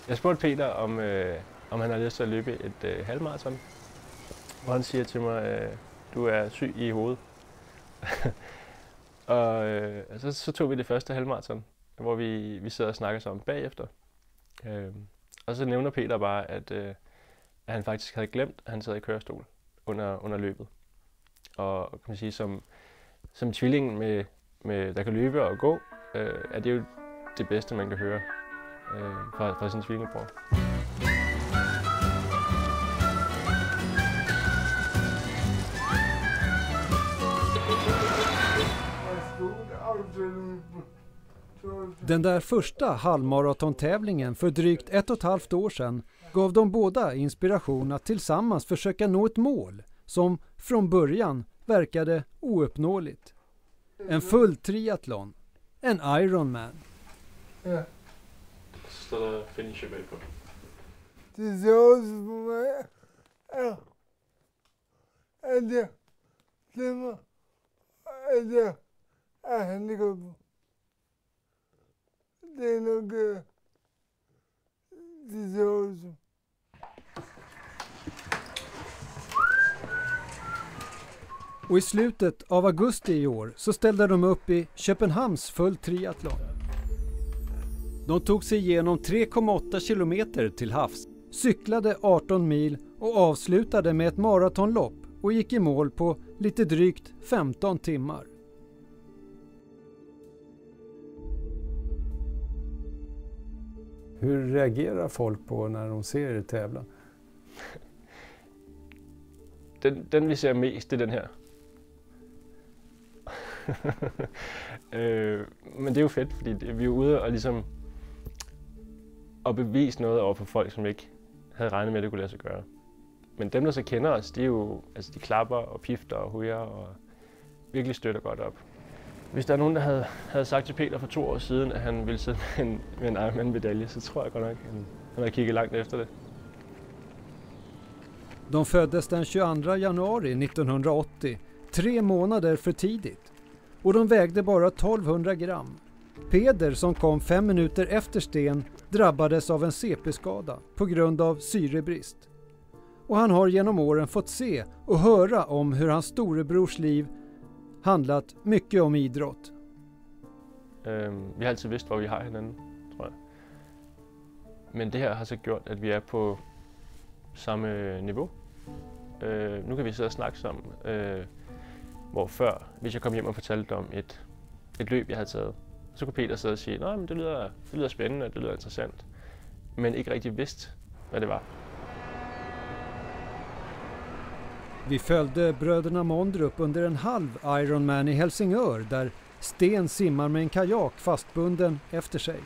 Jeg spurgte Peter, om han har lyst til at løbe et halvmaraton. Og han siger til mig, du er syg i hovedet. Og så tog vi det første halvmaraton, hvor vi sidder og snakker sammen bagefter. Og så nævner Peter bare, at han faktisk havde glemt, at han sad i kørestol under løbet. Og kan man sige, som tvillingen med der kan løbe og gå, er det jo det bedste, man kan høre fra sin tvillingebror. Den där första halvmaratontävlingen för drygt 1,5 år sedan gav de båda inspiration att tillsammans försöka nå ett mål som från början verkade ouppnåeligt. En full triathlon, en Ironman. Ja. Så står der finisher bagpå. Det ser også for mig, at jeg glemmer, at jeg er handicappet. Det er nok, det ser også. Och i slutet av augusti i år så ställde de upp i Köpenhamns full triathlon. De tog sig igenom 3,8 kilometer till havs, cyklade 18 mil och avslutade med ett maratonlopp och gick i mål på lite drygt 15 timmar. Hur reagerar folk på när de ser er tävla? Den vi ser mest, det er den her. Men det er jo fedt, fordi vi er ude og ligesom at bevise noget over for folk, som ikke havde regnet med, at det kunne lade sig gøre. Men dem, der så kender os, de er jo, altså de klapper og pifter og hujer og virkelig støtter godt op. Hvis der er nogen, der havde sagt til Peter for 2 år siden, at han ville sidde med en Ironman-medalje, så tror jeg godt nok, at han har kigget langt efter det. De föddes den 22 januari 1980, 3 månader för tidigt. Och de vägde bara 1200 gram. Peder, som kom 5 minuter efter Sten, drabbades av en CP-skada på grund av syrebrist. Och han har genom åren fått se och höra om hur hans storebrors liv handlat mycket om idrott. Vi har altid vidst, hvor vi har hinanden, tror jeg. Men det her har så gjort, at vi er på samme niveau. Nu kan vi sidde og snakke sammen, hvor før, hvis jeg kom hjem og fortalte om et løb, jeg havde taget, så kunne Peter sidde og sige, nej, men det lyder spændende, det lyder interessant, men ikke rigtig vidste, hvad det var. Vi följde bröderna Mondrup under en halv Ironman i Helsingör där Sten simmar med en kajak fastbunden efter sig.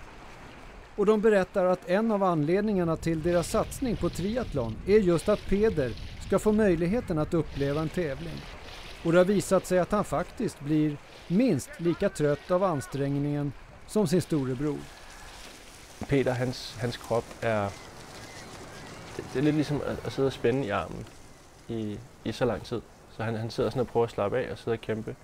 Och de berättar att en av anledningarna till deras satsning på triathlon är just att Peder ska få möjligheten att uppleva en tävling. Och det har visat sig att han faktiskt blir minst lika trött av ansträngningen som sin storebror. Peter, hans krop er... Det er lidt ligesom at sidde og spænde i armen i så lang tid. Så han sidder sådan og prøver at slappe af og sidde og kæmpe.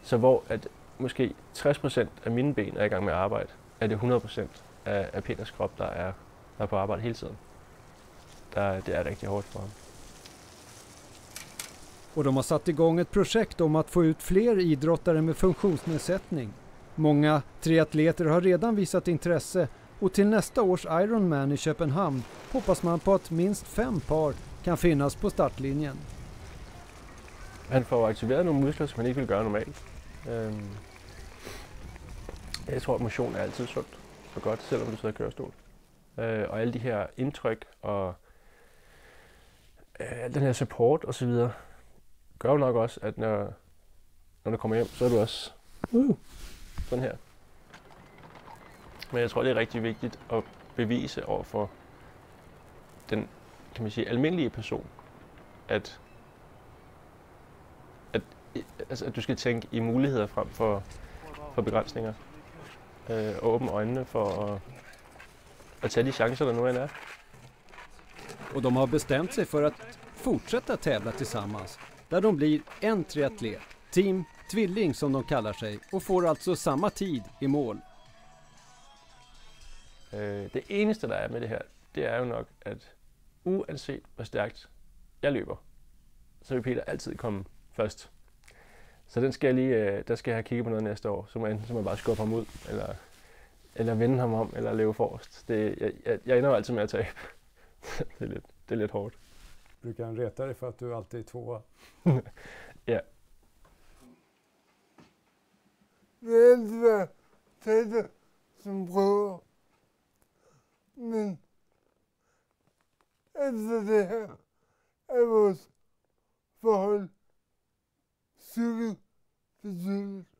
Så hvor at måske 60% af mine ben er i gang med at arbejde, er det 100% af Peters krop, der er på arbejde hele tiden. Det er rigtig hårdt for ham. Och de har satt igång ett projekt om att få ut fler idrottare med funktionsnedsättning. Många triatleter har redan visat intresse och till nästa års Ironman i Köpenhamn hoppas man på att minst 5 par kan finnas på startlinjen. Han får aktiveret nogle muskler, som han ikke vil gøre normalt. Jeg tror, at motion er altid sundt og godt, selvom du sidder i kørestol. Og alle de her indtryk og den her support og så videre, gør jo nok også, at når du kommer hjem, så er du også sådan her. Men jeg tror, det er rigtig vigtigt at bevise over for den, kan man sige, almindelige person, at du skal tænke i muligheder frem for begrænsninger. Og åbne øjnene for at tage de chancer, der nu end er. Och de har bestämt sig för att fortsätta tävla tillsammans. Där de blir en triatlet, team tvilling som de kallar sig, och får alltså samma tid i mål. Det eneste, der er med det her, det er jo nok, at uanset hvor stærkt jeg løber, så vil Peter altid komme først. Så den skal jeg lige, der skal jeg have kigget på noget næste år. Så må jeg bare skubbe ham ud, eller vende ham om, eller løbe forrest. Jeg ender jo altid med at tabe. det er lidt hårdt. Brukar han reta dig för att du alltid är tvåa? Ja. Det har altid været tætte, som prøver. Men efter det her er vores forhold styrket betydeligt.